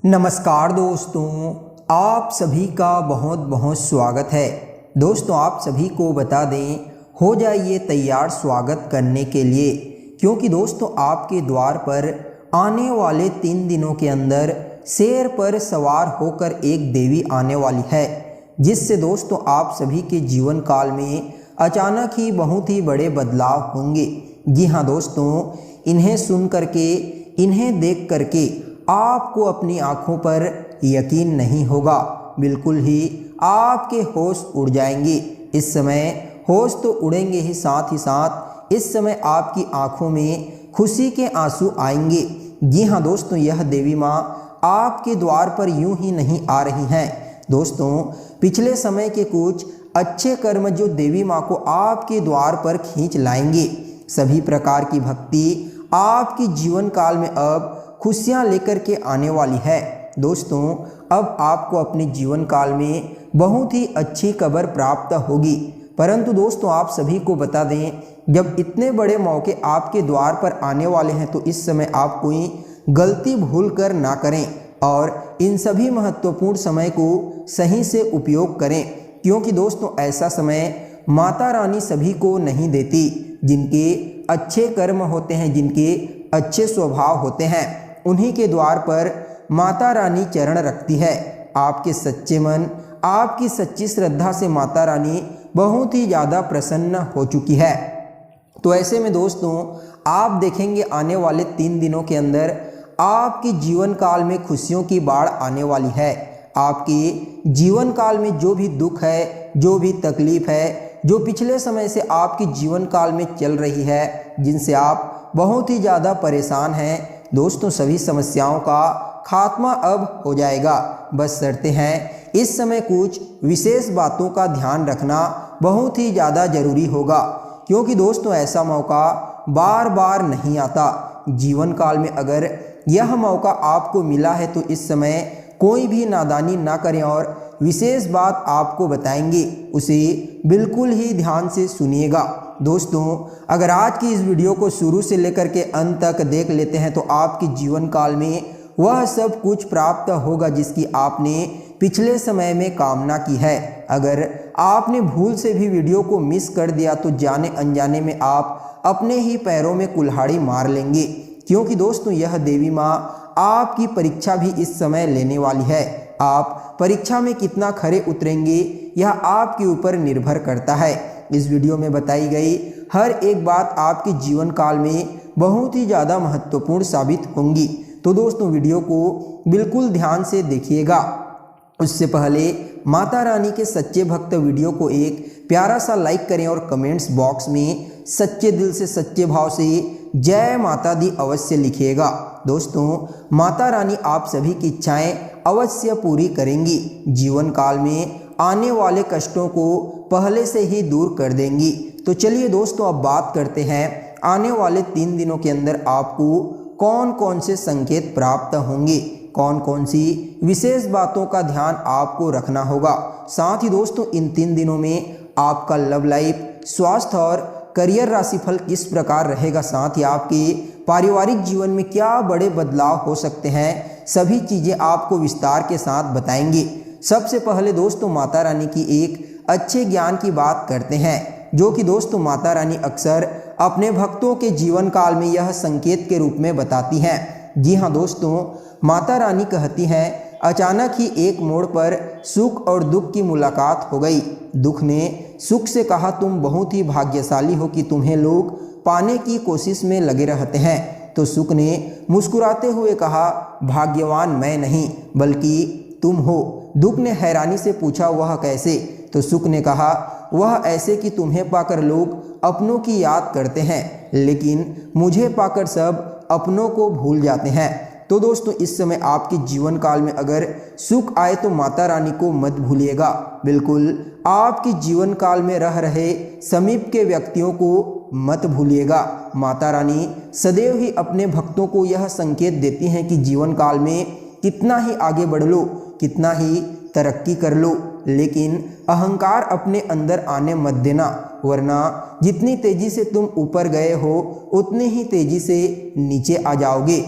नमस्कार दोस्तों, आप सभी का बहुत बहुत स्वागत है। दोस्तों आप सभी को बता दें, हो जाइए तैयार स्वागत करने के लिए, क्योंकि दोस्तों आपके द्वार पर आने वाले 3 दिनों के अंदर शेर पर सवार होकर एक देवी आने वाली है, जिससे दोस्तों आप सभी के जीवन काल में अचानक ही बहुत ही बड़े बदलाव होंगे। जी हाँ दोस्तों, इन्हें सुन करके, इन्हें देख करके आपको अपनी आँखों पर यकीन नहीं होगा, बिल्कुल ही आपके होश उड़ जाएंगे। इस समय होश तो उड़ेंगे ही साथ इस समय आपकी आँखों में खुशी के आंसू आएंगे। जी हाँ दोस्तों, यह देवी माँ आपके द्वार पर यूं ही नहीं आ रही हैं। दोस्तों पिछले समय के कुछ अच्छे कर्म जो देवी माँ को आपके द्वार पर खींच लाएंगे। सभी प्रकार की भक्ति आपके जीवन काल में अब खुशियाँ लेकर के आने वाली है। दोस्तों अब आपको अपने जीवन काल में बहुत ही अच्छी खबर प्राप्त होगी। परंतु दोस्तों आप सभी को बता दें, जब इतने बड़े मौके आपके द्वार पर आने वाले हैं तो इस समय आप कोई गलती भूल कर ना करें और इन सभी महत्वपूर्ण समय को सही से उपयोग करें, क्योंकि दोस्तों ऐसा समय माता रानी सभी को नहीं देती। जिनके अच्छे कर्म होते हैं, जिनके अच्छे स्वभाव होते हैं, उन्हीं के द्वार पर माता रानी चरण रखती है। आपके सच्चे मन, आपकी सच्ची श्रद्धा से माता रानी बहुत ही ज़्यादा प्रसन्न हो चुकी है। तो ऐसे में दोस्तों आप देखेंगे आने वाले 3 दिनों के अंदर आपके जीवन काल में खुशियों की बाढ़ आने वाली है। आपके जीवन काल में जो भी दुख है, जो भी तकलीफ है, जो पिछले समय से आपके जीवन काल में चल रही है, जिनसे आप बहुत ही ज़्यादा परेशान हैं, दोस्तों सभी समस्याओं का खात्मा अब हो जाएगा। बस शर्तें हैं, इस समय कुछ विशेष बातों का ध्यान रखना बहुत ही ज़्यादा ज़रूरी होगा, क्योंकि दोस्तों ऐसा मौका बार बार नहीं आता। जीवन काल में अगर यह मौका आपको मिला है तो इस समय कोई भी नादानी ना करें और विशेष बात आपको बताएंगे, उसे बिल्कुल ही ध्यान से सुनिएगा। दोस्तों अगर आज की इस वीडियो को शुरू से लेकर के अंत तक देख लेते हैं तो आपके जीवन काल में वह सब कुछ प्राप्त होगा जिसकी आपने पिछले समय में कामना की है। अगर आपने भूल से भी वीडियो को मिस कर दिया तो जाने अनजाने में आप अपने ही पैरों में कुल्हाड़ी मार लेंगे, क्योंकि दोस्तों यह देवी माँ आपकी परीक्षा भी इस समय लेने वाली है। आप परीक्षा में कितना खरे उतरेंगे यह आपके ऊपर निर्भर करता है। इस वीडियो में बताई गई हर एक बात आपके जीवन काल में बहुत ही ज़्यादा महत्वपूर्ण साबित होंगी। तो दोस्तों वीडियो को बिल्कुल ध्यान से देखिएगा। उससे पहले माता रानी के सच्चे भक्त वीडियो को एक प्यारा सा लाइक करें और कमेंट्स बॉक्स में सच्चे दिल से, सच्चे भाव से जय माता दी अवश्य लिखिएगा। दोस्तों माता रानी आप सभी की इच्छाएं अवश्य पूरी करेंगी। जीवन काल में आने वाले कष्टों को पहले से ही दूर कर देंगी। तो चलिए दोस्तों अब बात करते हैं आने वाले 3 दिनों के अंदर आपको कौन कौन से संकेत प्राप्त होंगे, कौन कौन सी विशेष बातों का ध्यान आपको रखना होगा। साथ ही दोस्तों इन 3 दिनों में आपका लव लाइफ, स्वास्थ्य और करियर राशिफल किस प्रकार रहेगा, साथ ही आपके पारिवारिक जीवन में क्या बड़े बदलाव हो सकते हैं, सभी चीज़ें आपको विस्तार के साथ बताएंगे। सबसे पहले दोस्तों माता रानी की एक अच्छे ज्ञान की बात करते हैं, जो कि दोस्तों माता रानी अक्सर अपने भक्तों के जीवन काल में यह संकेत के रूप में बताती हैं। जी हाँ दोस्तों, माता रानी कहती हैं अचानक ही एक मोड़ पर सुख और दुख की मुलाकात हो गई। दुख ने सुख से कहा तुम बहुत ही भाग्यशाली हो कि तुम्हें लोग पाने की कोशिश में लगे रहते हैं। तो सुख ने मुस्कुराते हुए कहा भाग्यवान मैं नहीं बल्कि तुम हो। दुख ने हैरानी से पूछा वह कैसे? तो सुख ने कहा वह ऐसे कि तुम्हें पाकर लोग अपनों की याद करते हैं, लेकिन मुझे पाकर सब अपनों को भूल जाते हैं। तो दोस्तों इस समय आपके जीवन काल में अगर सुख आए तो माता रानी को मत भूलिएगा। बिल्कुल आपके जीवन काल में रह रहे समीप के व्यक्तियों को मत भूलिएगा। माता रानी सदैव ही अपने भक्तों को यह संकेत देती हैं कि जीवन काल में कितना ही आगे बढ़ लो, कितना ही तरक्की कर लो, लेकिन अहंकार अपने अंदर आने मत देना, वरना जितनी तेजी से तुम ऊपर गए हो उतनी ही तेजी से नीचे आ जाओगे।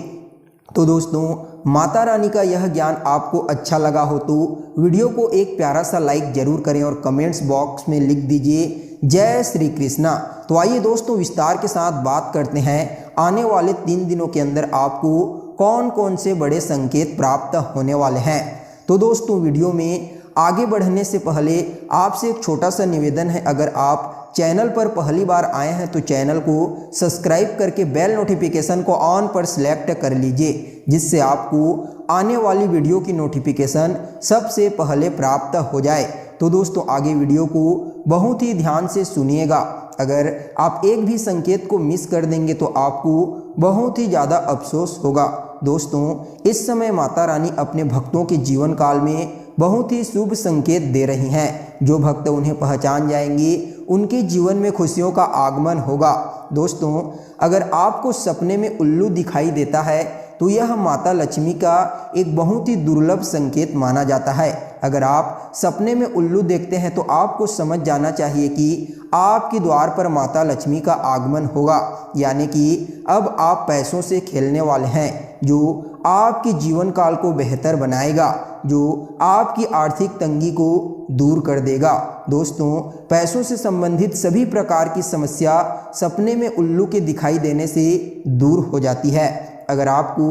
तो दोस्तों माता रानी का यह ज्ञान आपको अच्छा लगा हो तो वीडियो को एक प्यारा सा लाइक जरूर करें और कमेंट्स बॉक्स में लिख दीजिए जय श्री कृष्णा। तो आइए दोस्तों विस्तार के साथ बात करते हैं आने वाले 3 दिनों के अंदर आपको कौन कौन से बड़े संकेत प्राप्त होने वाले हैं। तो दोस्तों वीडियो में आगे बढ़ने से पहले आपसे एक छोटा सा निवेदन है, अगर आप चैनल पर पहली बार आए हैं तो चैनल को सब्सक्राइब करके बेल नोटिफिकेशन को ऑन पर सिलेक्ट कर लीजिए, जिससे आपको आने वाली वीडियो की नोटिफिकेशन सबसे पहले प्राप्त हो जाए। तो दोस्तों आगे वीडियो को बहुत ही ध्यान से सुनिएगा। अगर आप एक भी संकेत को मिस कर देंगे तो आपको बहुत ही ज़्यादा अफसोस होगा। दोस्तों इस समय माता रानी अपने भक्तों के जीवन काल में बहुत ही शुभ संकेत दे रही हैं। जो भक्त उन्हें पहचान जाएंगे उनके जीवन में खुशियों का आगमन होगा। दोस्तों अगर आपको सपने में उल्लू दिखाई देता है तो यह माता लक्ष्मी का एक बहुत ही दुर्लभ संकेत माना जाता है। अगर आप सपने में उल्लू देखते हैं तो आपको समझ जाना चाहिए कि आपके द्वार पर माता लक्ष्मी का आगमन होगा, यानी कि अब आप पैसों से खेलने वाले हैं, जो आपके जीवन काल को बेहतर बनाएगा, जो आपकी आर्थिक तंगी को दूर कर देगा। दोस्तों पैसों से संबंधित सभी प्रकार की समस्या सपने में उल्लू के दिखाई देने से दूर हो जाती है। अगर आपको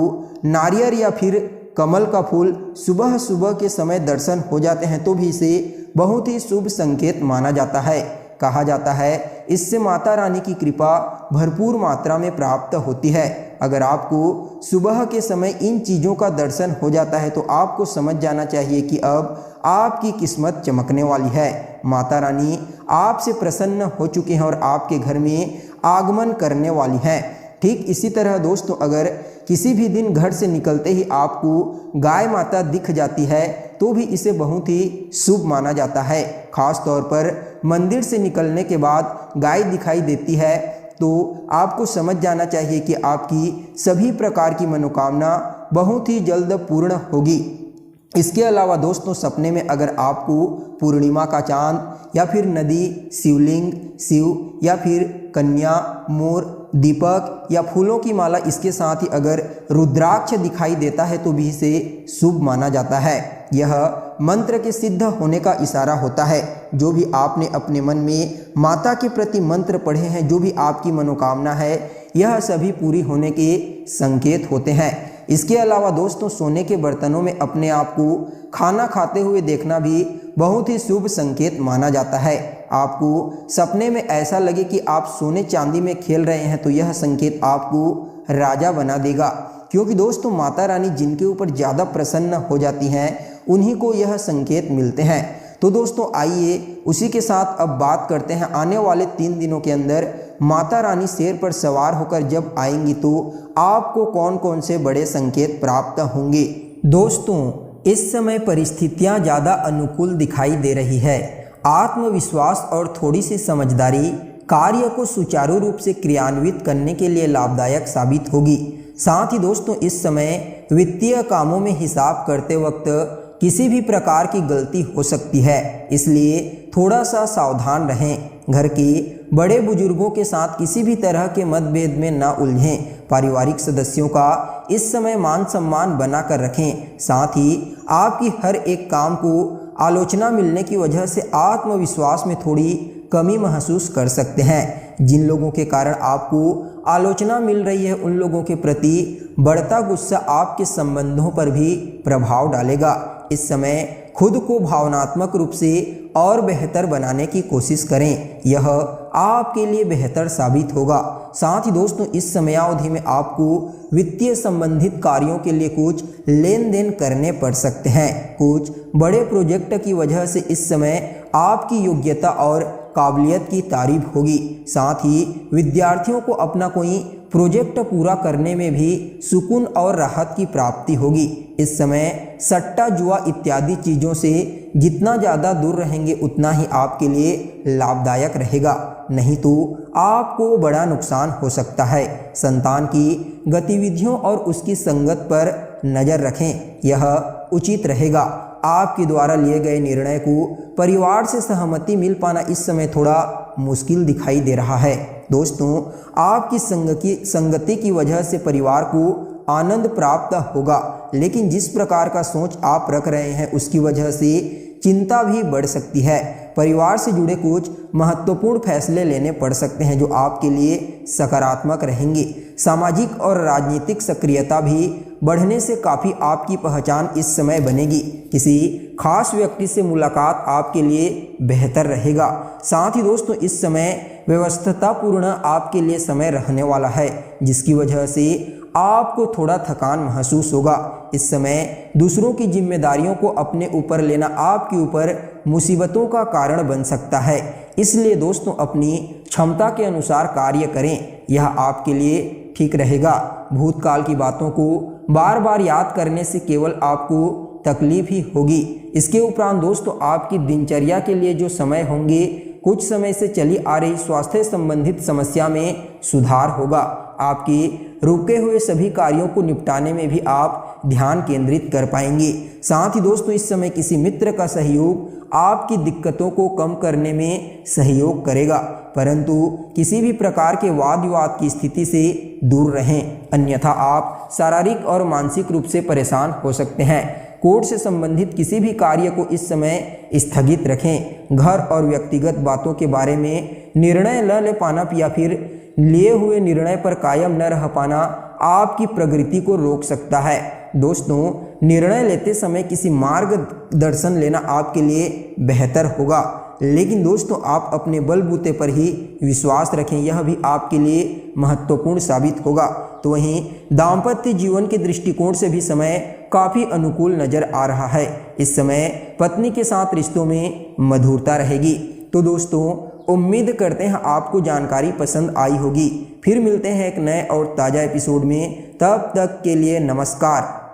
नारियल या फिर कमल का फूल सुबह सुबह के समय दर्शन हो जाते हैं तो भी इसे बहुत ही शुभ संकेत माना जाता है। कहा जाता है इससे माता रानी की कृपा भरपूर मात्रा में प्राप्त होती है। अगर आपको सुबह के समय इन चीज़ों का दर्शन हो जाता है तो आपको समझ जाना चाहिए कि अब आपकी किस्मत चमकने वाली है। माता रानी आपसे प्रसन्न हो चुके हैं और आपके घर में आगमन करने वाली हैं। ठीक इसी तरह दोस्तों अगर किसी भी दिन घर से निकलते ही आपको गाय माता दिख जाती है तो भी इसे बहुत ही शुभ माना जाता है। खास तौर पर मंदिर से निकलने के बाद गाय दिखाई देती है तो आपको समझ जाना चाहिए कि आपकी सभी प्रकार की मनोकामना बहुत ही जल्द पूर्ण होगी। इसके अलावा दोस्तों सपने में अगर आपको पूर्णिमा का चांद या फिर नदी, शिवलिंग, शिव या फिर कन्या, मोर, दीपक या फूलों की माला, इसके साथ ही अगर रुद्राक्ष दिखाई देता है तो भी इसे शुभ माना जाता है। यह मंत्र के सिद्ध होने का इशारा होता है। जो भी आपने अपने मन में माता के प्रति मंत्र पढ़े हैं, जो भी आपकी मनोकामना है, यह सभी पूरी होने के संकेत होते हैं। इसके अलावा दोस्तों सोने के बर्तनों में अपने आप को खाना खाते हुए देखना भी बहुत ही शुभ संकेत माना जाता है। आपको सपने में ऐसा लगे कि आप सोने चांदी में खेल रहे हैं तो यह संकेत आपको राजा बना देगा, क्योंकि दोस्तों माता रानी जिनके ऊपर ज़्यादा प्रसन्न हो जाती हैं उन्हीं को यह संकेत मिलते हैं। तो दोस्तों आइए उसी के साथ अब बात करते हैं आने वाले 3 दिनों के अंदर माता रानी शेर पर सवार होकर जब आएंगी तो आपको कौन कौन से बड़े संकेत प्राप्त होंगे। दोस्तों इस समय परिस्थितियां ज़्यादा अनुकूल दिखाई दे रही है। आत्मविश्वास और थोड़ी सी समझदारी कार्य को सुचारू रूप से क्रियान्वित करने के लिए लाभदायक साबित होगी। साथ ही दोस्तों इस समय वित्तीय कामों में हिसाब करते वक्त किसी भी प्रकार की गलती हो सकती है, इसलिए थोड़ा सा सावधान रहें। घर के बड़े बुजुर्गों के साथ किसी भी तरह के मतभेद में न उलझें। पारिवारिक सदस्यों का इस समय मान सम्मान बनाकर रखें। साथ ही आपकी हर एक काम को आलोचना मिलने की वजह से आत्मविश्वास में थोड़ी कमी महसूस कर सकते हैं। जिन लोगों के कारण आपको आलोचना मिल रही है उन लोगों के प्रति बढ़ता गुस्सा आपके संबंधों पर भी प्रभाव डालेगा। इस समय खुद को भावनात्मक रूप से और बेहतर बनाने की कोशिश करें, यह आपके लिए बेहतर साबित होगा। साथ ही दोस्तों इस समयावधि में आपको वित्तीय संबंधित कार्यों के लिए कुछ लेन देन करने पड़ सकते हैं। कुछ बड़े प्रोजेक्ट की वजह से इस समय आपकी योग्यता और काबिलियत की तारीफ होगी। साथ ही विद्यार्थियों को अपना कोई प्रोजेक्ट पूरा करने में भी सुकून और राहत की प्राप्ति होगी। इस समय सट्टा, जुआ इत्यादि चीज़ों से जितना ज़्यादा दूर रहेंगे उतना ही आपके लिए लाभदायक रहेगा, नहीं तो आपको बड़ा नुकसान हो सकता है। संतान की गतिविधियों और उसकी संगत पर नज़र रखें, यह उचित रहेगा। आपके द्वारा लिए गए निर्णय को परिवार से सहमति मिल पाना इस समय थोड़ा मुश्किल दिखाई दे रहा है। दोस्तों आपकी संगति की वजह से परिवार को आनंद प्राप्त होगा, लेकिन जिस प्रकार का सोच आप रख रहे हैं उसकी वजह से चिंता भी बढ़ सकती है। परिवार से जुड़े कुछ महत्वपूर्ण फैसले लेने पड़ सकते हैं जो आपके लिए सकारात्मक रहेंगे। सामाजिक और राजनीतिक सक्रियता भी बढ़ने से काफ़ी आपकी पहचान इस समय बनेगी। किसी खास व्यक्ति से मुलाकात आपके लिए बेहतर रहेगा। साथ ही दोस्तों इस समय व्यवस्थापूर्ण आपके लिए समय रहने वाला है, जिसकी वजह से आपको थोड़ा थकान महसूस होगा। इस समय दूसरों की जिम्मेदारियों को अपने ऊपर लेना आपके ऊपर मुसीबतों का कारण बन सकता है, इसलिए दोस्तों अपनी क्षमता के अनुसार कार्य करें, यह आपके लिए ठीक रहेगा। भूतकाल की बातों को बार बार याद करने से केवल आपको तकलीफ ही होगी। इसके उपरांत दोस्तों आपकी दिनचर्या के लिए जो समय होंगे, कुछ समय से चली आ रही स्वास्थ्य संबंधित समस्या में सुधार होगा। आपके रुके हुए सभी कार्यों को निपटाने में भी आप ध्यान केंद्रित कर पाएंगे। साथ ही दोस्तों इस समय किसी मित्र का सहयोग आपकी दिक्कतों को कम करने में सहयोग करेगा, परंतु किसी भी प्रकार के वाद विवाद की स्थिति से दूर रहें, अन्यथा आप शारीरिक और मानसिक रूप से परेशान हो सकते हैं। कोर्ट से संबंधित किसी भी कार्य को इस समय स्थगित रखें। घर और व्यक्तिगत बातों के बारे में निर्णय न ले पाना या फिर लिए हुए निर्णय पर कायम न रह पाना आपकी प्रगति को रोक सकता है। दोस्तों निर्णय लेते समय किसी मार्गदर्शन लेना आपके लिए बेहतर होगा, लेकिन दोस्तों आप अपने बलबूते पर ही विश्वास रखें, यह भी आपके लिए महत्वपूर्ण साबित होगा। तो वहीं दाम्पत्य जीवन के दृष्टिकोण से भी समय काफ़ी अनुकूल नजर आ रहा है। इस समय पत्नी के साथ रिश्तों में मधुरता रहेगी। तो दोस्तों उम्मीद करते हैं आपको जानकारी पसंद आई होगी। फिर मिलते हैं एक नए और ताज़ा एपिसोड में, तब तक के लिए नमस्कार।